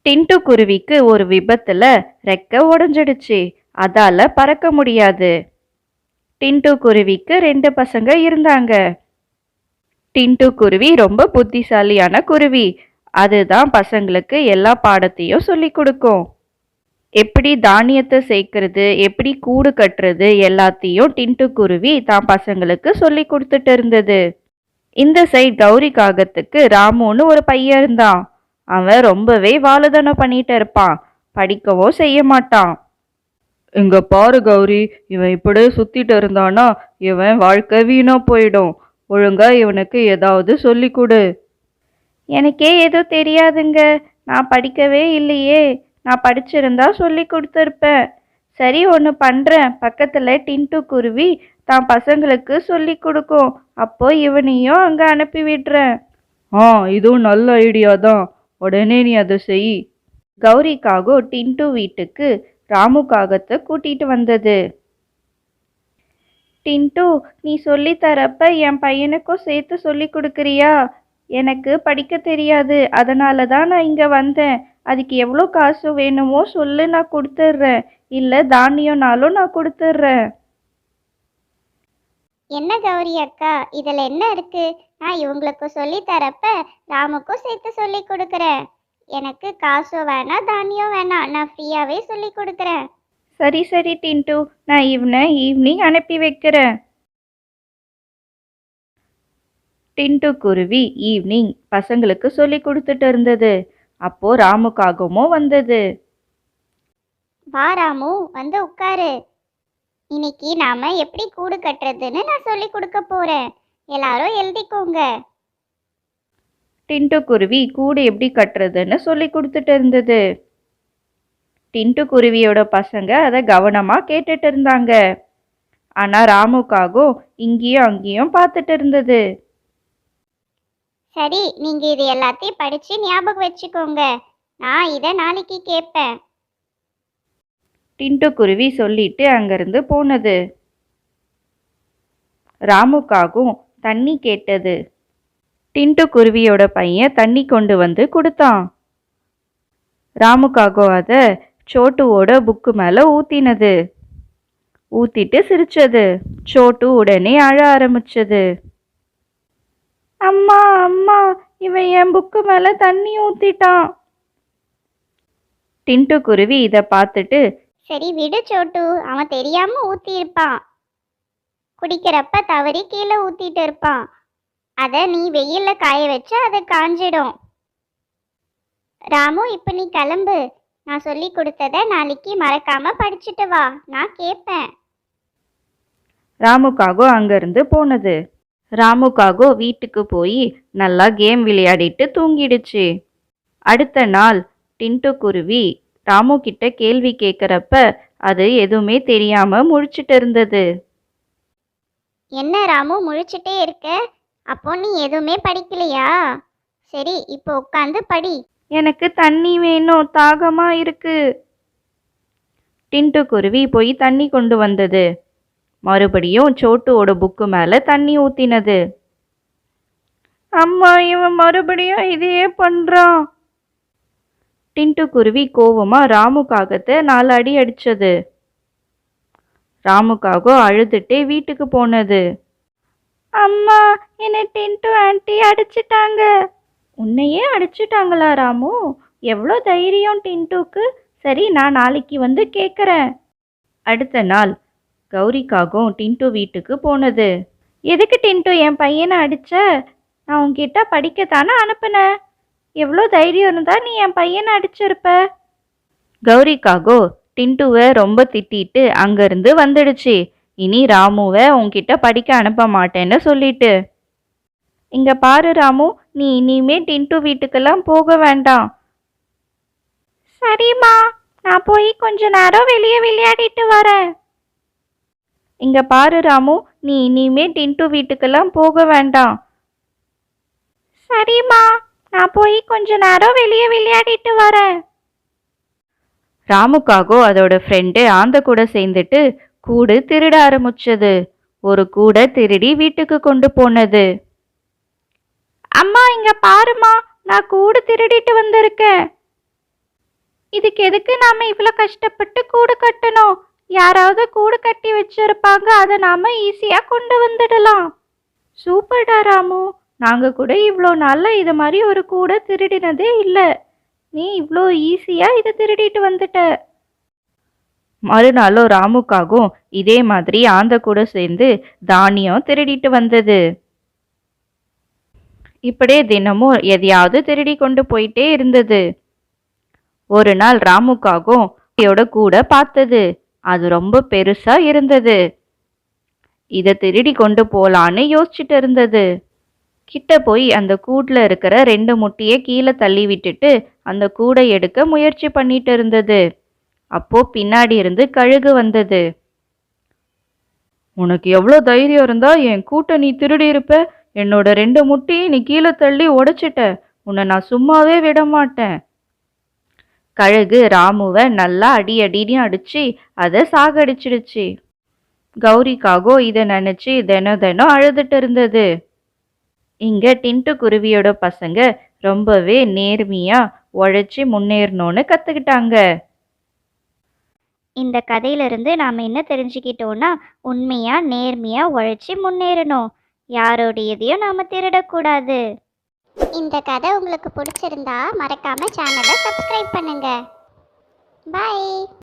Tinned குருவிக்கு ஒரு விபத்துல ரெக்க உடைஞ்சிடுச்சு. அதால பறக்க முடியாது. டின்டு குருவிக்கு 2 பசங்க இருந்தாங்க. டின்டு குருவி ரொம்ப புத்திசாலியான குருவி. அதுதான் பசங்களுக்கு எல்லா பாடத்தையும் சொல்லி கொடுக்கும். எப்படி தானியத்தை சேர்க்கறது, எப்படி கூடு கட்டுறது எல்லாத்தையும் டின்டு குருவி தான் பசங்களுக்கு சொல்லி கொடுத்துட்டு இருந்தது. இந்த சைட் கௌரி காகத்துக்கு ராமுன்னு ஒரு பையன் இருந்தான். அவன் ரொம்பவே வாலுதனம் பண்ணிட்டு இருப்பான். படிக்கவும் செய்ய மாட்டான். இங்க பாரு கௌரி, இவன் இப்படியே சுத்திட்டு இருந்தானா இவன் வாழ்க்கை வீணா போயிடும். ஒழுங்கா இவனுக்கு ஏதாவது சொல்லி கொடு. எனக்கே ஏதோ தெரியாதுங்க. நான் படிக்கவே இல்லையே. நான் படிச்சிருந்தா சொல்லி கொடுத்துருப்பேன். சரி, ஒன்று பண்ணுறேன். பக்கத்தில் டின்டு குருவி தான் பசங்களுக்கு சொல்லி கொடுக்கும். அப்போ இவனையும் அங்கே அனுப்பி விடுறேன். இதுவும் நல்ல ஐடியா தான். உடனே நீ அதை செய். கௌரிக்காக டின்டு வீட்டுக்கு ராமு காகத்தை கூட்டிட்டு வந்தது. டின்டு, நீ சொல்லி தரப்ப என் பையனுக்கும் சேர்த்து சொல்லி கொடுக்குறியா? எனக்கு படிக்க தெரியாது, அதனால தான் நான் இங்கே வந்தேன். அதுக்கு எவ்வளோ காசு வேணுமோ சொல்லு, நான் கொடுத்துட்றேன். இல்லை தானியம்னாலும் நான் கொடுத்துட்றேன். என்ன கௌரி அக்கா, இதில் என்ன இருக்கு? நான் இவங்களுக்கு சொல்லி தரப்ப ராமுக்கும் சேர்த்து சொல்லி கொடுக்குறேன். எனக்கு காசும் வேணாம், தானியம் வேணாம். நான் ஃப்ரீயாகவே சொல்லி கொடுக்குறேன். சரி சரி டின்டு, நான் இவனை ஈவினிங் அனுப்பி வைக்கிறேன். டின்டு குருவி ஈவினிங் பசங்களுக்கு சொல்லி கொடுத்துட்டு இருந்தது. அப்போ ராமுக்காகவும் வந்தது. வா ராமு, வந்து உட்காரு. இன்னைக்கு நாம எப்படி கூடு கட்டுறதுன்னு நான் சொல்லி கொடுக்க போறேன். எல்லாரும் எழுதிக்கோங்க. டின்டு குருவி கூடு எப்படி கட்டுறதுன்னு சொல்லி கொடுத்துட்டு இருந்தது. டின்டு குருவியோட பசங்க அதை கவனமா கேட்டுட்டு இருந்தாங்க. ஆனா ராமுக்காகவும் இங்கேயும் அங்கேயும் பார்த்துட்டு இருந்தது. சரி, நீங்க இது எல்லாத்தையும் படிச்சு ஞாபகம் வச்சுக்கோங்க. நான் இதை நாளைக்கு கேட்பேன். டின்டு குருவி சொல்லிட்டு அங்கிருந்து போனது. ராமுக்காகவும் தண்ணி கேட்டது. டின்டு குருவியோட பையன் தண்ணி கொண்டு வந்து கொடுத்தான். ராமுக்காகவும் அதை சோட்டுவோட புக்கு மேல ஊத்தினது. ஊத்திட்டு சிரிச்சது. சோட்டு உடனே அழ ஆரம்பிச்சது. அம்மா அம்மா, இவன் என் புக்கு மேல தண்ணி ஊத்திட்டான். டின்டு குருவி இதை பார்த்துட்டு, சரி விடு சோட்டு, அவன் தெரியாம ஊத்தி இருப்பான். குடிக்கிறப்ப தவறி கீழே ஊத்திட்டு இருப்பான். அதை நீ வெயில்ல காய வச்சு அது காஞ்சிடும். ராமு, இப்ப நீ கிளம்பு. நான் சொல்லி கொடுத்ததை நாளைக்கு மறக்காம படிச்சுட்டு வா, நான் கேட்பேன். ராமுக்காகோ அங்கிருந்து போனது. ராமுக்காகோ வீட்டுக்கு போய் நல்லா கேம் விளையாடிட்டு தூங்கிடுச்சு. அடுத்த நாள் டின்டு குருவி ராமு கிட்ட கேள்வி கேட்குறப்ப அது எதுவுமே தெரியாம முழிச்சிட்டு இருந்தது. என்ன ராமு, முழிச்சிட்டே இருக்க? அப்போ நீ எதுவுமே படிக்கலையா? சரி, இப்போ உட்காந்து படி. எனக்கு தண்ணி வேணும், தாகமா இருக்கு. டின்டு குருவி போய் தண்ணி கொண்டு வந்தது. மறுபடியும் சோட்டுவோட புக்கு மேல தண்ணி ஊத்தினது. அம்மா, இவன் மறுபடியும் இதையே பண்றான். டின்டு குருவி கோவமா ராமு காகத்தை 4 அடி அடிச்சது. ராமுக்காகோ அழுதுட்டே வீட்டுக்கு போனது. அம்மா, என்னை டின்டு ஆண்டி அடிச்சிட்டாங்க. உன்னையே அடிச்சிட்டாங்களா ராமு? எவ்வளோ தைரியம் டின்டுக்கு. சரி, நான் நாளைக்கு வந்து கேட்குறேன். அடுத்த நாள் கௌரிக்காகவும் டின்டு வீட்டுக்கு போனது. எதுக்கு டின்டு என் பையனை அடிச்ச? நான் உன்கிட்ட படிக்கத்தானே அனுப்புனேன். எவ்வளோ தைரியம் இருந்தா நீ என் பையனை அடிச்சிருப்ப. கௌரிக்காகோ டின்டுவை ரொம்ப திட்டிட்டு அங்கிருந்து வந்துடுச்சு. இனி ராமுவை உன்கிட்ட படிக்க அனுப்ப மாட்டேன்னு சொல்லிட்டு. இங்க பாரு ராமு, நீ இனிமே டின்டு வீட்டுக்கெல்லாம் போக வேண்டாம். சரிம்மா, நான் போய் கொஞ்ச நேரம் வெளியே விளையாடிட்டு வரேன். இங்க பாரு ராமு, நீ இனிமே டின்டு வீட்டுக்கெல்லாம் போக வேண்டாம். சரிம்மா, நான் போய் கொஞ்ச நேரம் வெளியே விளையாடிட்டு வரேன். ராமுக்காகோ அதோட ஃப்ரெண்டு ஆந்த கூட சேர்ந்துட்டு கூடு திருட ஆரம்பிச்சது. ஒரு கூடை திருடி வீட்டுக்கு கொண்டு போனது. அம்மா, இங்க பாருமா, நான் கூடு திருடிட்டு வந்திருக்கேன். இதுக்கு எதுக்கு நாம இவ்வளோ கஷ்டப்பட்டு கூடு கட்டணும்? யாராவது கூடு கட்டி வச்சிருப்பாங்க, அதை நாம ஈஸியா கொண்டு வந்துடலாம். சூப்பர்டா ராமு, நாங்க கூட இவ்வளோ நாள்ல இது மாதிரி ஒரு கூடை திருடினதே இல்லை. நீ இவ்வளோ ஈஸியா இதை திருடிட்டு வந்துட்ட. மறுநாளும் ராமுக்காகவும் இதே மாதிரி ஆந்த கூட சேர்ந்து தானியம் திருடிட்டு வந்தது. இப்படியே தினமும் எதையாவது திருடி கொண்டு போயிட்டே இருந்தது. ஒரு நாள் ராமுக்காகவும் கூட பார்த்தது. அது ரொம்ப பெருசா இருந்தது. இதை திருடி கொண்டு போலான்னு யோசிச்சுட்டு இருந்தது. கிட்ட போய் அந்த கூட்டுல இருக்கிற 2 முட்டையை கீழே தள்ளி விட்டுட்டு அந்த கூடை எடுக்க முயற்சி பண்ணிட்டு இருந்தது. அப்போ பின்னாடி இருந்து கழுகு வந்தது. உனக்கு எவ்வளோ தைரியம் இருந்தா என் கூட்டை நீ திருடி இருப்ப? என்னோட 2 முட்டையை நீ கீழே தள்ளி உடைச்சிட்ட. உன்னை நான் சும்மாவே விட மாட்டேன். கழுகு ராமுவை நல்லா அடின்னு அடிச்சு அதை சாகடிச்சிடுச்சு. கௌரிக்காகோ இதை நினைச்சு தினம் அழுதுட்டு இருந்தது. இங்க டின்ட்டு குருவியோட பசங்க ரொம்பவே நேர்மையா உழைச்சி முன்னேறணும்னு கத்துக்கிட்டாங்க. இந்த கதையிலிருந்து நாம் என்ன தெரிஞ்சுக்கிட்டோம்னா, உண்மையா நேர்மையா உழைச்சி முன்னேறணும். யாரோடையதையும் நாம் திருடக்கூடாது. இந்த கதை உங்களுக்கு பிடிச்சிருந்தா மறக்காம சேனலை சப்ஸ்கிரைப் பண்ணுங்க. பாய்.